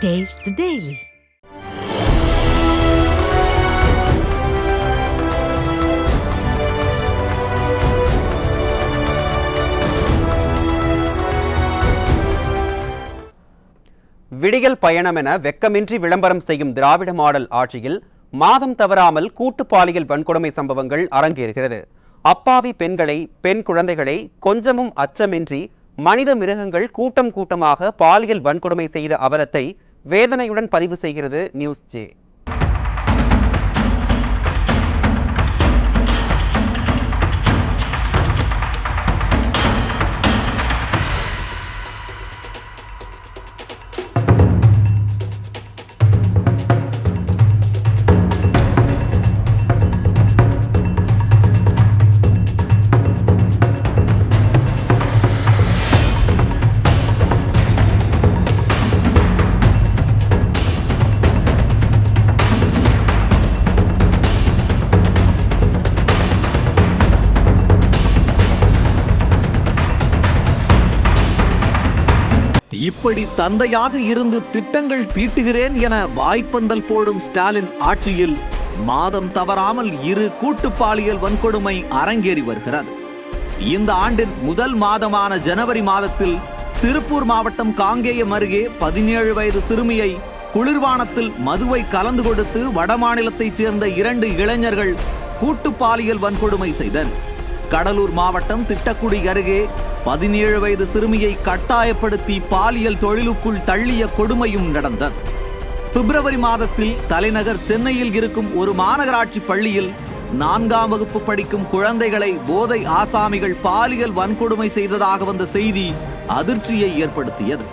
Taste the Daily. விடியல் பயணம் என வெக்கமின்றி விளம்பரம் செய்யும் திராவிட மாடல் ஆட்சியில் மாதம் தவறாமல் கூட்டு பாலியல் வன்கொடுமை சம்பவங்கள் அரங்கேறுகிறது. அப்பாவி பெண்களை, பெண் குழந்தைகளை கொஞ்சமும் அச்சமின்றி மனித மிருகங்கள் கூட்டம் கூட்டமாக பாலியல் வன்கொடுமை செய்த அவலத்தை வேதனையுடன் பதிவு செய்கிறது நியூஸ் ஜே. இப்படி தந்தையாக இருந்து திட்டங்கள் தீட்டுகிறேன் என வாய்ப்பந்தல் போடும் ஸ்டாலின் ஆட்சியில் மாதம் தவறாமல் 2 கூட்டு பாலியல் வன்கொடுமை அரங்கேறி வருகிறது. இந்த ஆண்டின் முதல் மாதமான ஜனவரி மாதத்தில் திருப்பூர் மாவட்டம் காங்கேயம் அருகே 17 வயது சிறுமியை குளிர்பானத்தில் மதுவை கலந்து கொடுத்து வடமாநிலத்தைச் சேர்ந்த 2 இளைஞர்கள் கூட்டு பாலியல் வன்கொடுமை செய்தனர். கடலூர் மாவட்டம் திட்டக்குடி அருகே 17 வயது சிறுமியை கட்டாயப்படுத்தி பாலியல் தொழிலுக்குள் தள்ளிய கொடுமையும் நடந்தது. பிப்ரவரி மாதத்தில் தலைநகர் சென்னையில் இருக்கும் ஒரு மாநகராட்சி பள்ளியில் 4ஆம் வகுப்பு படிக்கும் குழந்தைகளை போதை ஆசாமிகள் பாலியல் வன்கொடுமை செய்ததாக வந்த செய்தி அதிர்ச்சியை ஏற்படுத்தியது.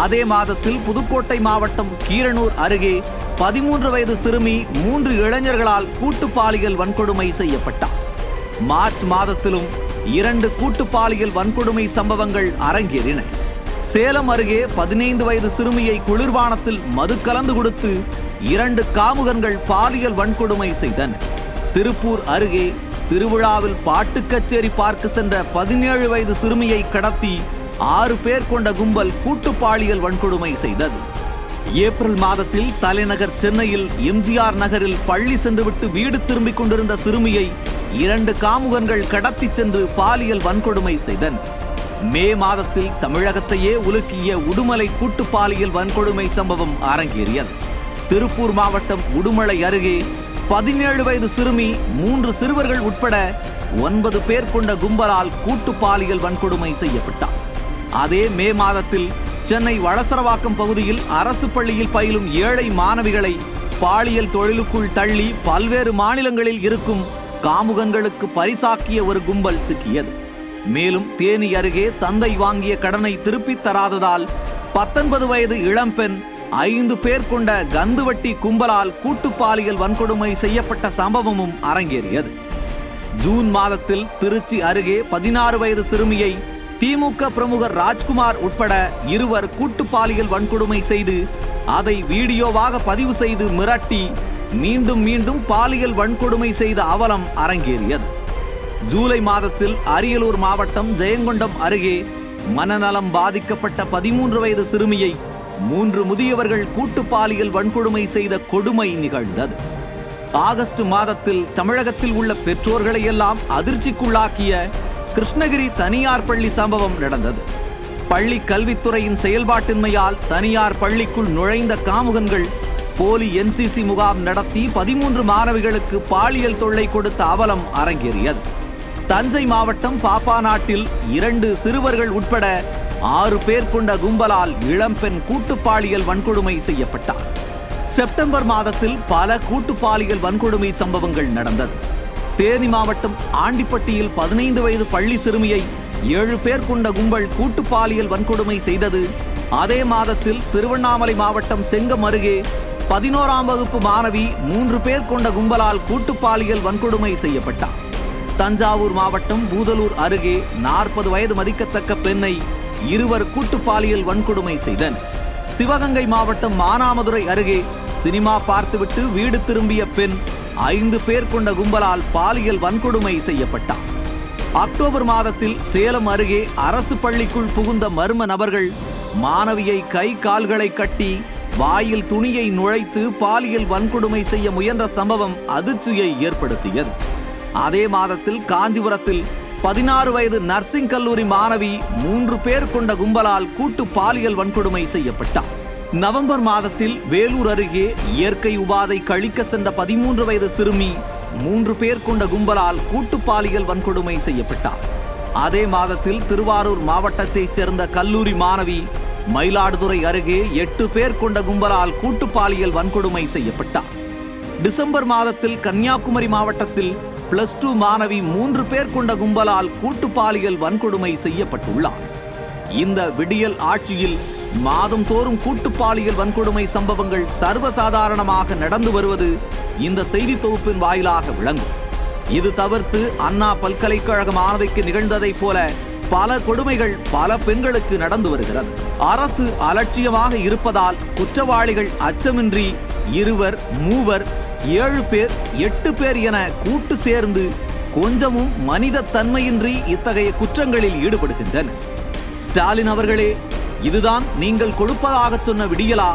அதே மாதத்தில் புதுக்கோட்டை மாவட்டம் கீரனூர் அருகே 13 வயது சிறுமி 3 இளைஞர்களால் கூட்டு பாலியல் வன்கொடுமை செய்யப்பட்டார். மார்ச் மாதத்திலும் 2 கூட்டு பாலியல் வன்கொடுமை சம்பவங்கள் அரங்கேறின. சேலம் அருகே 15 வயது சிறுமியை குளிர்பானத்தில் மது கலந்து கொடுத்து 2 காமுகன்கள் பாலியல் வன்கொடுமை செய்தனர். திருப்பூர் அருகே திருவிழாவில் பாட்டு கச்சேரி பார்க்க சென்ற 17 வயது சிறுமியை கடத்தி 6 பேர் கொண்ட கும்பல் கூட்டு பாலியல் வன்கொடுமை செய்தது. ஏப்ரல் மாதத்தில் தலைநகர் சென்னையில் எம்ஜிஆர் நகரில் பள்ளி சென்றுவிட்டு வீடு திரும்பிக் கொண்டிருந்த சிறுமியை 2 காமுகன்கள் கடத்தி சென்று பாலியல் வன்கொடுமை செய்தனர். மே மாதத்தில் தமிழகத்தையே உலுக்கிய உடுமலை கூட்டு பாலியல் வன்கொடுமை சம்பவம் அரங்கேறியது. திருப்பூர் மாவட்டம் உடுமலை அருகே 17 வயது சிறுமி 3 சிறுவர்கள் உட்பட 9 பேர் கொண்ட கும்பலால் கூட்டு பாலியல் வன்கொடுமை செய்யப்பட்டார். அதே மே மாதத்தில் சென்னை வளசரவாக்கம் பகுதியில் அரசு பள்ளியில் பயிலும் ஏழை மாணவிகளை பாலியல் தொழிலுக்குள் தள்ளி பல்வேறு மாநிலங்களில் இருக்கும் காமுகன்களுக்கு பரிசாக்கிய ஒரு கும்பல் சிக்கியது. மேலும் தேனி அருகே தந்தை வாங்கிய கடனை திருப்பித் தராததால் 19 வயது இளம்பெண் 5 பேர் கொண்ட கந்துவட்டி கும்பலால் கூட்டு பாலியல் வன்கொடுமை செய்யப்பட்ட சம்பவமும் அரங்கேறியது. ஜூன் மாதத்தில் திருச்சி அருகே 16 வயது சிறுமியை திமுக பிரமுகர் ராஜ்குமார் உட்பட 2 கூட்டு பாலியல் வன்கொடுமை செய்து அதை வீடியோவாக பதிவு செய்து மிரட்டி மீண்டும் மீண்டும் பாலியல் வன்கொடுமை செய்த அவலம் அரங்கேறியது. ஜூலை மாதத்தில் அரியலூர் மாவட்டம் ஜெயங்கொண்டம் அருகே மனநலம் பாதிக்கப்பட்ட 13 வயது சிறுமியை 3 முதியவர்கள் கூட்டு பாலியல் வன்கொடுமை செய்த கொடுமை நிகழ்ந்தது. ஆகஸ்ட் மாதத்தில் தமிழகத்தில் உள்ள பெற்றோர்களை எல்லாம் அதிர்ச்சிக்குள்ளாக்கிய கிருஷ்ணகிரி தனியார் பள்ளி சம்பவம் நடந்தது. பள்ளி கல்வித்துறையின் செயல்பாட்டின்மையால் தனியார் பள்ளிக்குள் நுழைந்த காமுகன்கள் போலி NCC முகாம் நடத்தி 13 மாணவிகளுக்கு பாலியல் தொல்லை கொடுத்த அவலம் அரங்கேறியது. தஞ்சை மாவட்டம் பாப்பாநாட்டில் 2 சிறுவர்கள் உட்பட 6 பேர் கொண்ட கும்பலால் இளம்பெண் கூட்டு பாலியல் வன்கொடுமை செய்யப்பட்டார். செப்டம்பர் மாதத்தில் பல கூட்டு பாலியல் வன்கொடுமை சம்பவங்கள் நடந்தது. தேனி மாவட்டம் ஆண்டிப்பட்டியில் 15 வயது பள்ளி சிறுமியை 7 பேர் கொண்ட கும்பல் கூட்டு பாலியல் வன்கொடுமை செய்தது. அதே மாதத்தில் திருவண்ணாமலை மாவட்டம் செங்கம் அருகே 11ஆம் வகுப்பு மாணவி 3 பேர் கொண்ட கும்பலால் கூட்டு பாலியல் வன்கொடுமை செய்யப்பட்டார். தஞ்சாவூர் மாவட்டம் பூதலூர் அருகே 40 வயது மதிக்கத்தக்க பெண்ணை 2 கூட்டு பாலியல் வன்கொடுமை செய்தனர். சிவகங்கை மாவட்டம் மானாமதுரை அருகே சினிமா பார்த்துவிட்டு வீடு திரும்பிய பெண் 5 பேர் கொண்ட கும்பலால் பாலியல் வன்கொடுமை செய்யப்பட்டார். அக்டோபர் மாதத்தில் சேலம் அருகே அரசு பள்ளிக்குள் புகுந்த மர்ம நபர்கள் மாணவியை கை கால்களை கட்டி வாயில் துணியை நுழைத்து பாலியல் வன்கொடுமை செய்ய முயன்ற சம்பவம் அதிர்ச்சியை ஏற்படுத்தியது. அதே மாதத்தில் காஞ்சிபுரத்தில் 16 வயது நர்சிங் கல்லூரி மாணவி 3 பேர் கொண்ட கும்பலால் கூட்டு பாலியல் வன்கொடுமை செய்யப்பட்டார். நவம்பர் மாதத்தில் வேலூர் அருகே இயற்கை உபாதை கழிக்க சென்ற 13 வயது சிறுமி 3 பேர் கொண்ட கும்பலால் கூட்டு பாலியல் வன்கொடுமை செய்யப்பட்டார். அதே மாதத்தில் திருவாரூர் மாவட்டத்தைச் சேர்ந்த கல்லூரி மாணவி மயிலாடுதுறை அருகே 8 பேர் கொண்ட கும்பலால் கூட்டு பாலியல் வன்கொடுமை செய்யப்பட்டார். டிசம்பர் மாதத்தில் கன்னியாகுமரி மாவட்டத்தில் +2 மாணவி 3 பேர் கொண்ட கும்பலால் கூட்டு பாலியல் வன்கொடுமை செய்யப்பட்டுள்ளார். இந்த விடியல் ஆட்சியில் மாதந்தோறும் கூட்டு பாலியல் வன்கொடுமை சம்பவங்கள் சர்வசாதாரணமாக நடந்து வருவது இந்த செய்தி தொகுப்பின் வாயிலாக விளங்கும். இது தவிர்த்து அண்ணா பல்கலைக்கழக மாணவிக்கு நிகழ்ந்ததைப் போல பல கொடுமைகள் பல பெண்களுக்கு நடந்து வருகிறது. அரசு அலட்சியமாக இருப்பதால் குற்றவாளிகள் அச்சமின்றி 2, 3, 7 பேர் 8 பேர் என கூட்டு சேர்ந்து கொஞ்சமும் மனித தன்மையின்றி இத்தகைய குற்றங்களில் ஈடுபடுகின்றனர். ஸ்டாலின் அவர்களே, இதுதான் நீங்கள் கொடுப்பதாக சொன்ன விடியலா?